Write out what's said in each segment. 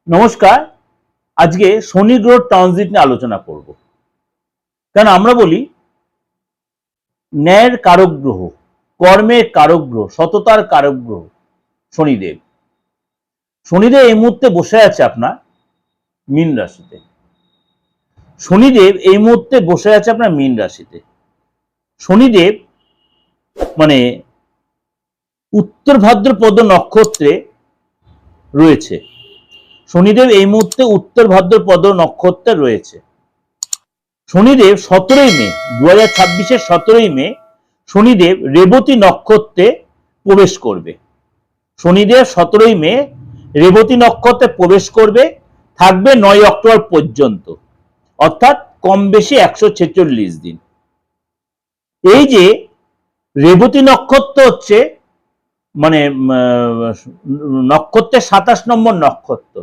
নমস্কার। আজকে শনি গ্রহ ট্রানজিট নিয়ে আলোচনা করব। কারণ আমরা বলি ন্যায়ের কারক গ্রহ, কর্মের কারক গ্রহ, সততার কারক গ্রহ শনিদেব। শনিদেব এই মুহূর্তে বসে আছে আপনার মীন রাশিতে। শনিদেব এই মুহূর্তে বসে আছে আপনার মীন রাশিতে। শনিদেব মানে উত্তর ভাদ্রপদ নক্ষত্রে রয়েছে। শনিদেব এই মুহূর্তে উত্তর ভাদ্রপদ নক্ষত্রে রয়েছে। শনিদেব 17ই মে 2026-এর 17ই মে শনিদেব রেবতী নক্ষত্রে প্রবেশ করবে। শনিদেব 17ই মে রেবতী নক্ষত্রে প্রবেশ করবে, থাকবে 9 অক্টোবর পর্যন্ত, অর্থাৎ কম বেশি 146 দিন। এই যে রেবতী নক্ষত্র হচ্ছে মানে নক্ষত্রের 27 নম্বর নক্ষত্র,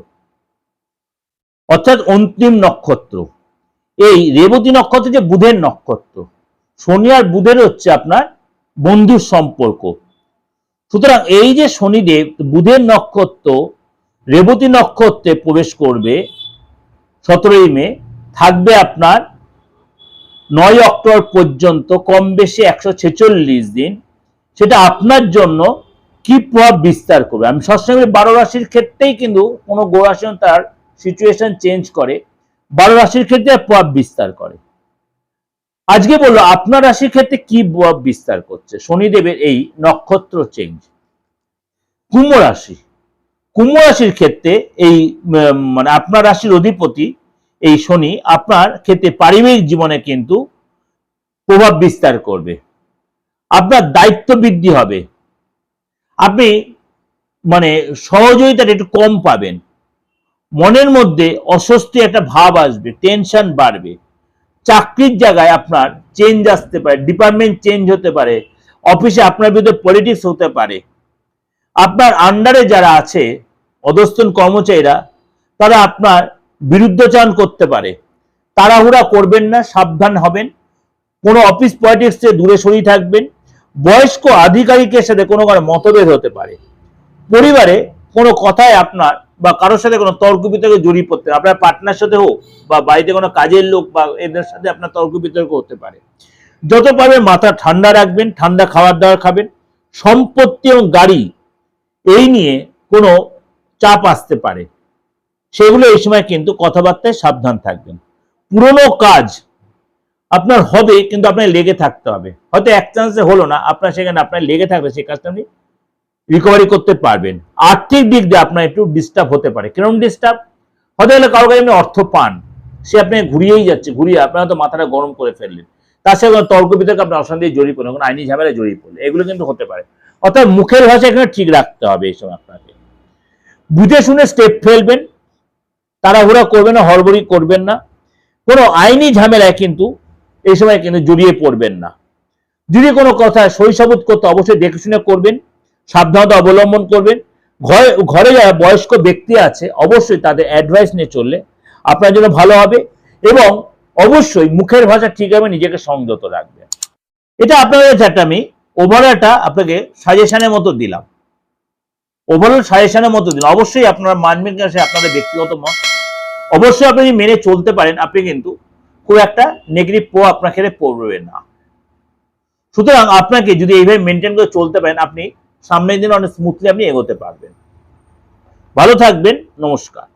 অর্থাৎ অন্তিম নক্ষত্র। এই রেবতী নক্ষত্র যে বুধের নক্ষত্র, শনি আর বুধের হচ্ছে আপনার বন্ধুর সম্পর্ক। সুতরাং এই যে শনিদেব বুধের নক্ষত্র রেবতী নক্ষত্রে প্রবেশ করবে 17ই মে, থাকবে আপনার 9 অক্টোবর পর্যন্ত, কম বেশি 146 দিন। সেটা আপনার জন্য কি প্রভাব বিস্তার করবে? আমি সবসময় 12 রাশির ক্ষেত্রেই কিন্তু কোনো গ্রহ রাশি তার সিচুয়েশন চেঞ্জ করে, 12 রাশির ক্ষেত্রে প্রভাব বিস্তার করে। আজকে বললো আপনার রাশির ক্ষেত্রে কি প্রভাব বিস্তার করছে শনিদেবের এই নক্ষত্র চেঞ্জ। কুম্ভ রাশি, কুম্ভ রাশির ক্ষেত্রে এই মানে আপনার রাশির অধিপতি এই শনি আপনার ক্ষেত্রে পারিবারিক জীবনে কিন্তু প্রভাব বিস্তার করবে। আপনার দায়িত্ব বৃদ্ধি হবে, আপনি মানে সহযোগিতাটা একটু কম পাবেন, মনের মধ্যে অস্বস্তি একটা ভাব আসবে, টেনশন বাড়বে। চাকরির জায়গায় আপনার চেঞ্জ আসতে পারে, ডিপার্টমেন্ট চেঞ্জ হতে পারে, অফিসে আপনার বিরুদ্ধে পলিটিক্স হতে পারে। আপনার আন্ডারে যারা আছে অধস্তন কর্মচারীরা, তারা আপনার বিরুদ্ধাচরণ করতে পারে। তাড়াহুড়া করবেন না, সাবধান হবেন। কোনো অফিস পলিটিক্স থেকে দূরে সরিয়ে থাকবেন। বয়স্ক আধিকারিকের সাথে কোনো মতভেদ হতে পারে। পরিবারে কোনো কথায় আপনার বা কারোর সাথে কোনো তর্ক বিতর্কে জড়িয়ে পড়তে, আপনার পার্টনার সাথে হোক বা বাড়িতে কোনো কাজের লোক বা এদের সাথে আপনার তর্ক বিতর্ক হতে পারে। যত পারবেন মাথা ঠান্ডা রাখবেন, ঠান্ডা খাবার দাবার খাবেন। সম্পত্তি এবং গাড়ি এই নিয়ে কোনো চাপ আসতে পারে, সেগুলো এই সময় কিন্তু কথাবার্তায় সাবধান থাকবেন। পুরনো কাজ আপনার হবে, কিন্তু আপনার লেগে থাকতে হবে। হয়তো এক চান্সে হলো না, আপনার সেখানে আপনার লেগে থাকবে, সেই কাজটা আপনি রিকভারি করতে পারবেন। আর্থিক দিক দিয়ে আপনার একটু ডিস্টার্ব হতে পারে। কিরকম ডিস্টার্ব হতে গেলে? কারো কাছে আপনি অর্থ পান, সে আপনি ঘুরিয়েই যাচ্ছে, ঘুরিয়ে আপনার হয়তো মাথাটা গরম করে ফেললেন, তার সাথে তর্ক বিতর্কে আপনার অশান্তি জড়িয়ে পড়লেন, কোনো আইনি ঝামেলায় জড়িয়ে পড়লেন, এগুলো কিন্তু হতে পারে। অর্থাৎ মুখের ভাষা এখানে ঠিক রাখতে হবে এই সময় আপনাকে। বুঝে শুনে স্টেপ ফেলবেন, তাড়াহুড়া করবেন না, হড়বড়ি করবেন না। কোনো আইনি ঝামেলায় কিন্তু এই সময় কিন্তু জড়িয়ে পড়বেন না। যদি কোনো কথা সহিসাবুত করতে অবশ্যই দেখে শুনে করবেন, সাবধানতা অবলম্বন করবেন। ঘরে যারা বয়স্ক ব্যক্তি আছে অবশ্যই তাদের অ্যাডভাইস নিয়ে চললে আপনার জন্য ভালো হবে। এবং অবশ্যই মুখের ভাষা ঠিক হবে, নিজেকে সংযত রাখবেন। এটা আপনাদের একটা আমি ওভারঅলটা আপনাকে সাজেশনের মতো দিলাম, ওভারঅল সাজেশনের মতো দিলাম। অবশ্যই আপনারা মানবেন কিনা সে আপনাদের ব্যক্তিগত মত। অবশ্যই আপনি মেনে চলতে পারেন, আপনি কিন্তু খুব একটা নেগেটিভ প্রভাব আপনার ক্ষেত্রে পড়বে না। সুতরাং আপনাকে যদি এইভাবে মেনটেন করে চলতে পারেন, আপনি সামনের দিনে অনেক স্মুথলি আপনি এগোতে পারবেন। ভালো থাকবেন। নমস্কার।